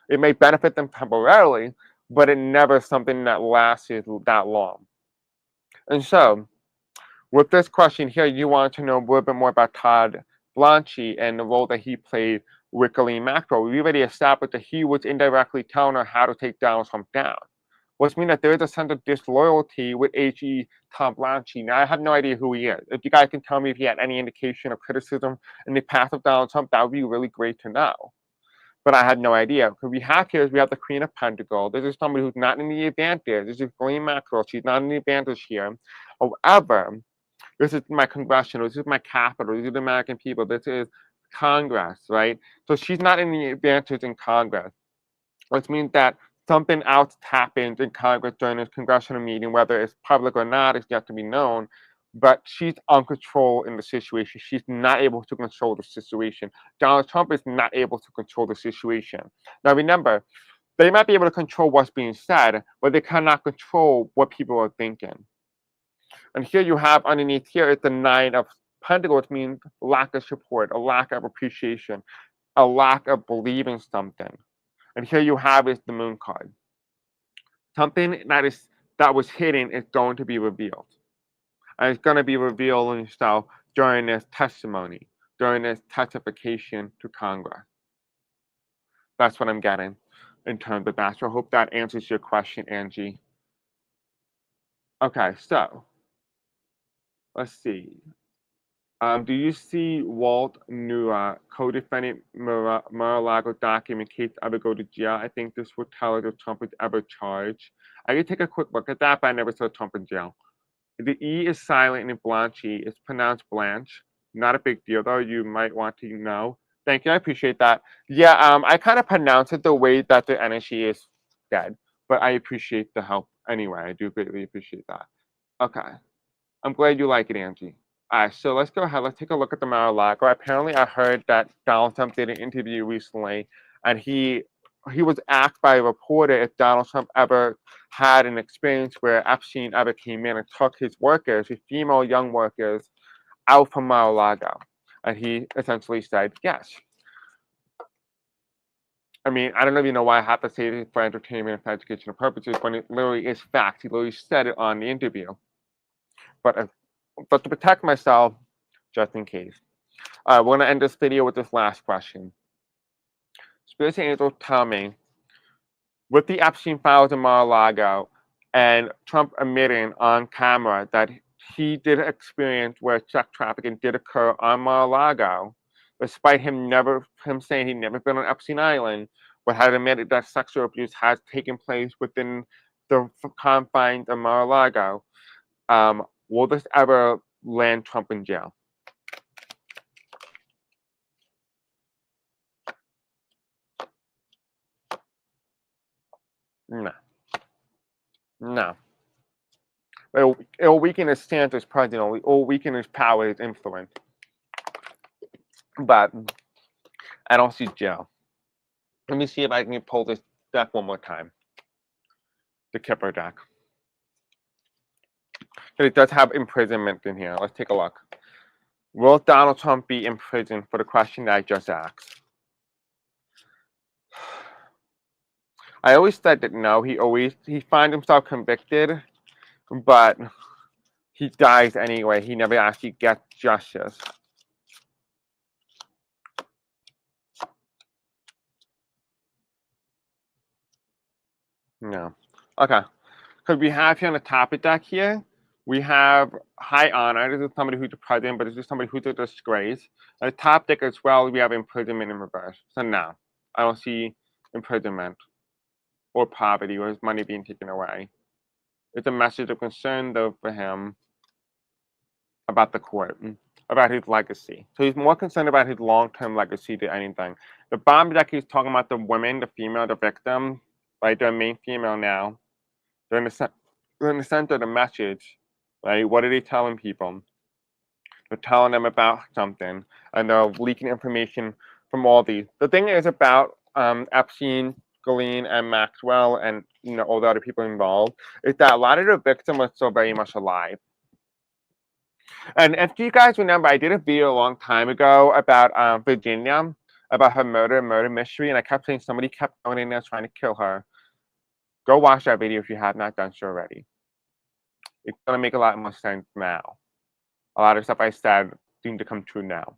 It may benefit them temporarily, but it never is something that lasts that long. And so, with this question here, you want to know a little bit more about Todd Blanchie and the role that he played with Ghislaine Maxwell. We already established that he was indirectly telling her how to take Donald Trump down. which means that there is a sense of disloyalty with H.E. Tom Blanchie. Now, I have no idea who he is. If you guys can tell me if he had any indication of criticism in the past of Donald Trump, that would be really great to know. But I had no idea. Because we have here is we have the Queen of Pentacles. This is somebody who's not in the advantage. This is Ghislaine Maxwell. She's not in the advantage here. However, this is my congressional. This is my capital. These are the American people. This is Congress, right? So she's not in the advantage in Congress, which means that something else happens in Congress during this congressional meeting, whether it's public or not, is yet to be known. But she's on control in the situation. She's not able to control the situation. Donald Trump is not able to control the situation. Now, remember, they might be able to control what's being said, but they cannot control what people are thinking. And here you have underneath here is the Nine of Pentacles, which means lack of support, a lack of appreciation, a lack of believing something. And here you have is the Moon card. Something that was hidden is going to be revealed. And it's going to be revealed in itself during this testimony, during this testification to Congress. That's what I'm getting in terms of that. So I hope that answers your question, Angie. Okay, so let's see. Do you see Walt Nura, co-defendant Mar-a-Lago document case ever go to jail? I think this would tell us if Trump is ever charged. I did take a quick look at that, but I never saw Trump in jail. The E is silent in Blanchy. It's pronounced Blanche. Not a big deal, though. You might want to know. Thank you. I appreciate that. Yeah, I kind of pronounce it the way that the energy is dead, but I appreciate the help anyway. I do greatly appreciate that. Okay. I'm glad you like it, Angie. All right, so let's go ahead. Let's take a look at the Mar-a-Lago. Apparently, I heard that Donald Trump did an interview recently, and he was asked by a reporter if Donald Trump ever had an experience where Epstein ever came in and took his workers, his female young workers, out from Mar-a-Lago. And he essentially said yes. I mean, I don't even know why I have to say this for entertainment and for educational purposes when it literally is fact. He literally said it on the interview. But to protect myself, just in case. We're going to end this video with this last question. Spirits and angels tell me, with the Epstein files in Mar-a-Lago and Trump admitting on camera that he did experience where sex trafficking did occur on Mar-a-Lago, despite him saying he'd never been on Epstein Island, but had admitted that sexual abuse has taken place within the confines of Mar-a-Lago, will this ever land Trump in jail? No. No. It'll weaken his stance as president. It'll weaken his power, his influence. But I don't see jail. Let me see if I can pull this deck one more time. The Kipper deck. But it does have imprisonment in here. Let's take a look. Will Donald Trump be imprisoned for the question that I just asked? I always said that no, he finds himself convicted, but he dies anyway. He never actually gets justice. No. Okay. Because we have here on the top of the deck here, we have high honor. This is somebody who's the president, but this is somebody who's a disgrace. On the top deck as well, we have imprisonment in reverse. So no, I don't see imprisonment or poverty or his money being taken away. It's a message of concern, though, for him about the court, about his legacy. So he's more concerned about his long-term legacy than anything. The bottom deck, he's talking about the women, the female, the victim, right? The main female now. They're in the center of the message, right? What are they telling people? They're telling them about something, and they're leaking information from all these. The thing is about Epstein, Ghislaine, and Maxwell, and all the other people involved, is that a lot of the victims are still very much alive. And if you guys remember, I did a video a long time ago about Virginia, about her murder mystery, and I kept saying somebody kept going in there trying to kill her. Go watch that video if you have not done so already. It's going to make a lot more sense now. A lot of stuff I said seems to come true now.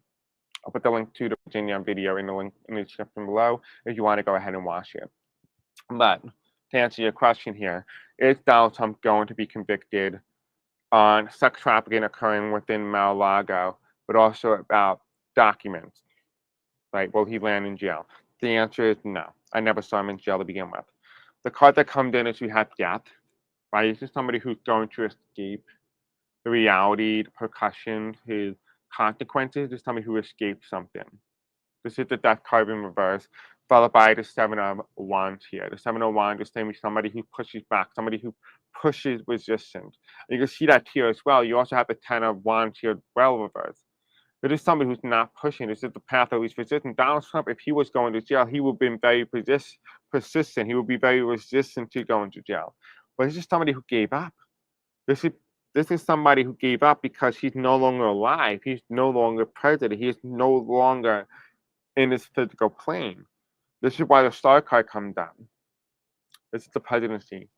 I'll put the link to the Virginia video in the link in the description below if you want to go ahead and watch it. But to answer your question here, is Donald Trump going to be convicted on sex trafficking occurring within Mar-a-Lago, but also about documents, right? Will he land in jail? The answer is no. I never saw him in jail to begin with. The card that comes in is we have death, right? This is somebody who's going to escape the reality, the percussion, his consequences. This is somebody who escaped something. This is the death card in reverse, followed by the Seven of Wands here. The Seven of Wands is saying somebody who pushes back, somebody who pushes resistance. And you can see that here as well. You also have the Ten of Wands here, well reversed. It is somebody who's not pushing. This is the path of least resistance. Donald Trump, if he was going to jail, he would have been very persistent. He would be very resistant to going to jail. But this is somebody who gave up. This is somebody who gave up because he's no longer alive. He's no longer president. He is no longer in this physical plane. This is why the star card comes down. This is the presidency.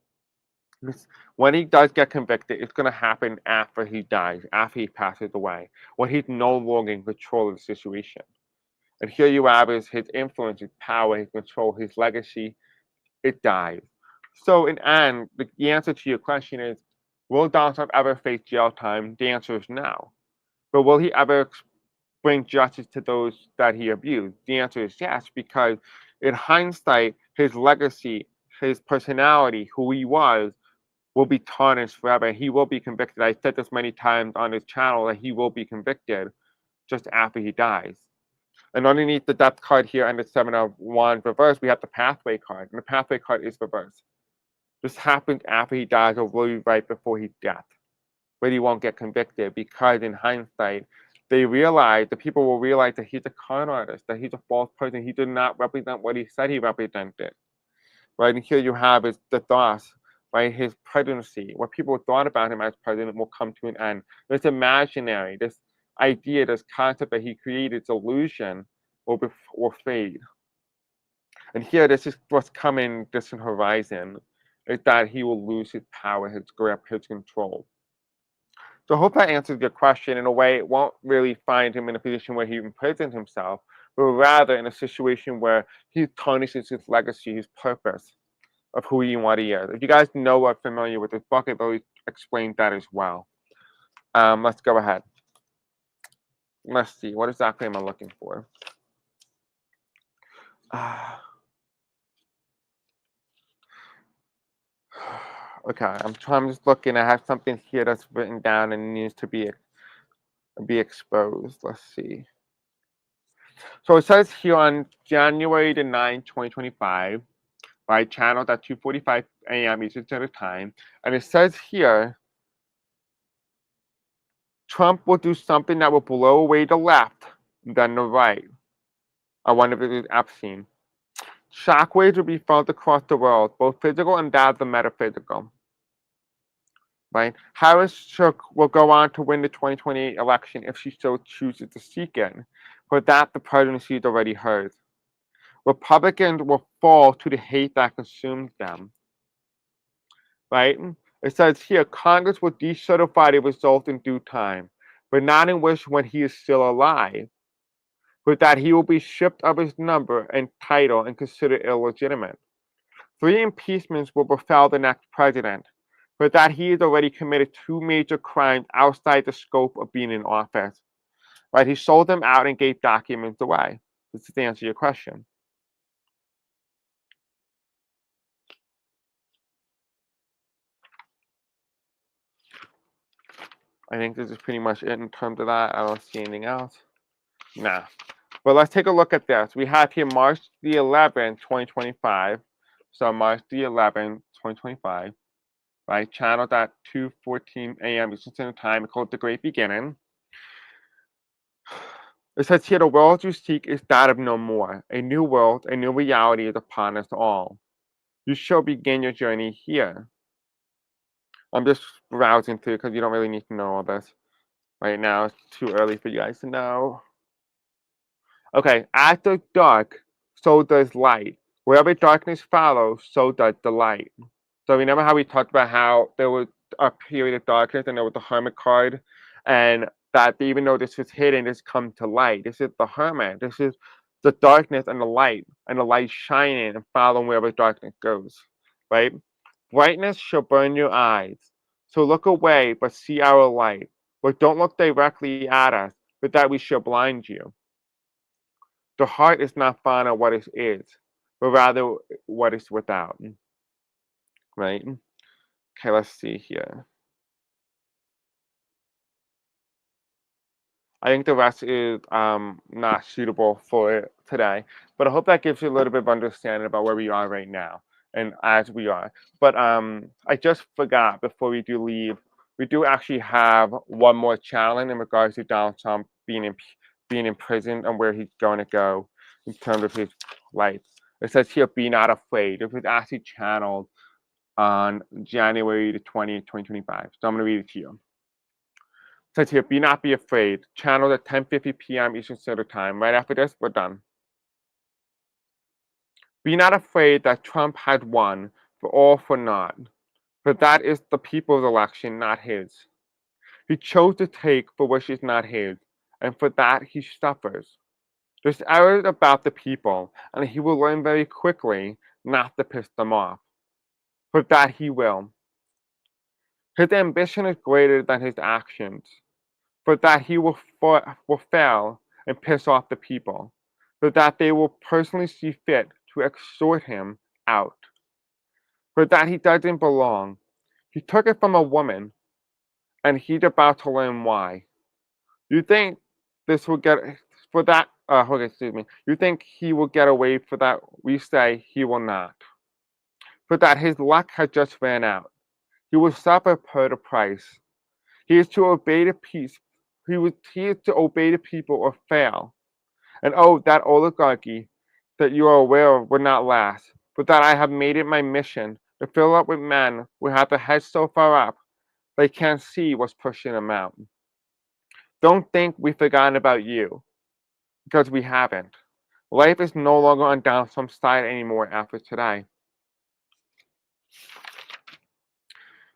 When he does get convicted, it's going to happen after he dies, after he passes away, when he's no longer in control of the situation. And here you have his influence, his power, his control, his legacy. It dies. So in end, the answer to your question is, will Donald Trump ever face jail time? The answer is no. But will he ever bring justice to those that he abused? The answer is yes, because in hindsight, his legacy, his personality, who he was, will be tarnished forever. He will be convicted. I said this many times on his channel that he will be convicted just after he dies. And underneath the death card here and the Seven of Wands reverse, we have the pathway card. And the pathway card is reversed. This happens after he dies or really right before his death. But he won't get convicted because in hindsight, the people will realize that he's a con artist, that he's a false person. He did not represent what he said he represented. Right? And here you have is the thoughts, right? His presidency, what people thought about him as president will come to an end. This imaginary, this idea, this concept that he created, this illusion will fade. And here, this is what's coming distant horizon, is that he will lose his power, his grip, his control. So I hope that answers your question. In a way, it won't really find him in a position where he imprisons himself, but rather in a situation where he tarnishes his legacy, his purpose of who he and what he is. If you guys know or are familiar with this book, I've always explained that as well. Let's go ahead. Let's see. What exactly am I looking for? Okay, I'm just looking. I have something here that's written down and needs to be exposed. Let's see. So it says here on January the 9th, 2025, right, channeled at 2:45 a.m. Eastern Standard Time, and it says here, Trump will do something that will blow away the left, then the right. I wonder if it is Epstein. Shockwaves will be felt across the world, both physical and that of the metaphysical. Right? Harris will go on to win the 2028 election if she so chooses to seek it. For that, the presidency is already hers. Republicans will fall to the hate that consumes them. Right? It says here, Congress will decertify the result in due time, but not in which when he is still alive. But that he will be stripped of his number and title and considered illegitimate. 3 impeachments will befall the next president, but that he has already committed 2 major crimes outside the scope of being in office. Right? He sold them out and gave documents away. This is to answer your question. I think this is pretty much it in terms of that. I don't see anything else. Nah. But let's take a look at this. We have here March the 11th, 2025. So March the 11th, 2025. Right? Channeled at 2:14 a.m. Eastern Standard Time. It's called The Great Beginning. It says here, the world you seek is that of no more. A new world, a new reality is upon us all. You shall begin your journey here. I'm just browsing through because you don't really need to know all this right now. It's too early for you guys to know. Okay, after dark, so does light. Wherever darkness follows, so does the light. So remember how we talked about how there was a period of darkness and there was the hermit card, and that even though this was hidden, this come to light. This is the hermit. This is the darkness and the light shining and following wherever darkness goes. right? Brightness shall burn your eyes. So look away, but see our light. But don't look directly at us, but that we shall blind you. The heart is not found on what it is, but rather what is without, right? Okay, let's see here. I think the rest is not suitable for today, but I hope that gives you a little bit of understanding about where we are right now and as we are. But I just forgot before we do leave, we do actually have one more challenge in regards to Donald Trump being imprisoned and where he's going to go in terms of his life. It says here, "Be not afraid." It was actually channeled on January the 20th, 2025. So I'm going to read it to you. Says here, "Be not be afraid." Channeled at 10:50 p.m. Eastern Standard Time. Right after this, we're done. Be not afraid that Trump had won, for all for naught. For that is the people's election, not his. He chose to take for which is not his, and for that he suffers. There's errors about the people, and he will learn very quickly not to piss them off. For that he will. His ambition is greater than his actions. For that he will fail and piss off the people, for that they will personally see fit to exhort him out, for that he doesn't belong. He took it from a woman, and he's about to learn why. You think this will get for that? Okay, excuse me. You think he will get away for that? We say he will not. For that his luck has just ran out. He will suffer per the price. He is to obey the peace. He is to obey the people or fail. And oh, that oligarchy that you are aware of would not last, but that I have made it my mission to fill up with men who have their heads so far up they can't see what's pushing them out. Don't think we've forgotten about you, because we haven't. Life is no longer on Donald Trump's side anymore after today.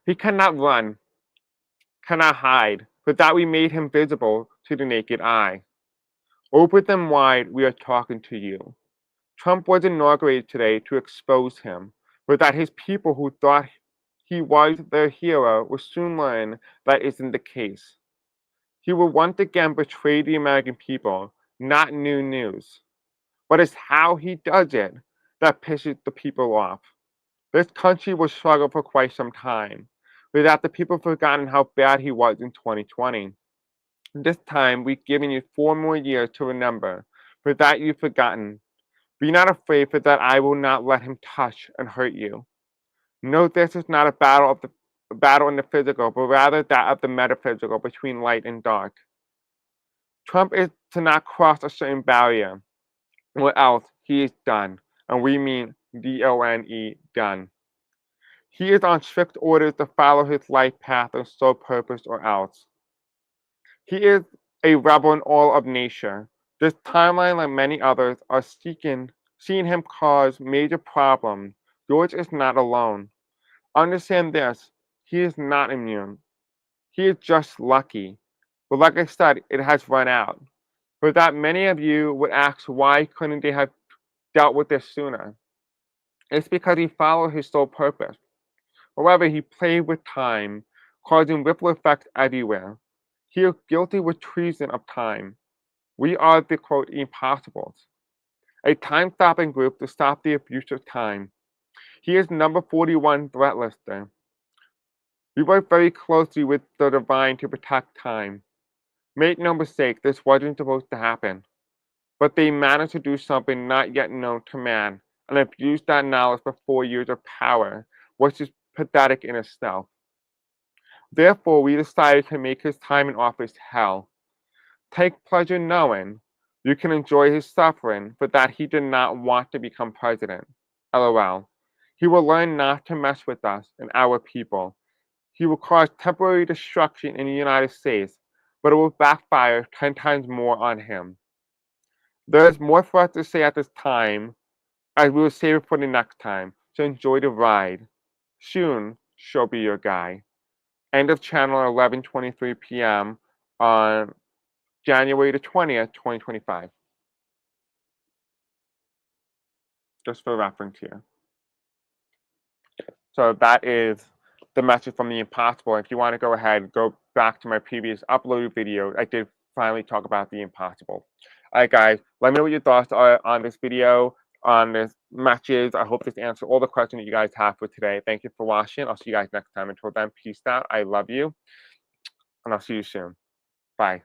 He cannot run, cannot hide, but that we made him visible to the naked eye. Open them wide, we are talking to you. Trump was inaugurated today to expose him, but that his people who thought he was their hero will soon learn that isn't the case. He will once again betray the American people, not new news. But it's how he does it that pisses the people off. This country will struggle for quite some time, without the people forgotten how bad he was in 2020. This time, we've given you 4 more years to remember, for that you've forgotten. Be not afraid, for that I will not let him touch and hurt you. Know this is not a battle in the physical, but rather that of the metaphysical between light and dark. Trump is to not cross a certain barrier, or else he is done, and we mean DONE, done. He is on strict orders to follow his life path and sole purpose, or else. He is a rebel in all of nature. This timeline, like many others, are seeing him cause major problems. George is not alone. Understand this, he is not immune. He is just lucky. But like I said, it has run out. For that many of you would ask why couldn't they have dealt with this sooner? It's because he followed his sole purpose. However, he played with time, causing ripple effects everywhere. He is guilty with treason of time. We are the quote impossibles, a time-stopping group to stop the abuse of time. He is number 41 threat lister. We work very closely with the divine to protect time. Make no mistake, this wasn't supposed to happen. But they managed to do something not yet known to man and abuse that knowledge for 4 years of power, which is pathetic in itself. Therefore, we decided to make his time in office hell. Take pleasure knowing you can enjoy his suffering, but that he did not want to become president. LOL. He will learn not to mess with us and our people. He will cause temporary destruction in the United States, but it will backfire 10 times more on him. There is more for us to say at this time, as we will save it for the next time, so enjoy the ride. Soon, she'll be your guy. End of channel 11:23 p.m. on January the 20th, 2025. Just for reference here. So that is the message from the impossible. If you want to go ahead, go back to my previous uploaded video. I did finally talk about the impossible. All right, guys, let me know what your thoughts are on this video, on this matches. I hope this answered all the questions that you guys have for today. Thank you for watching. I'll see you guys next time. Until then, peace out. I love you, and I'll see you soon. Bye.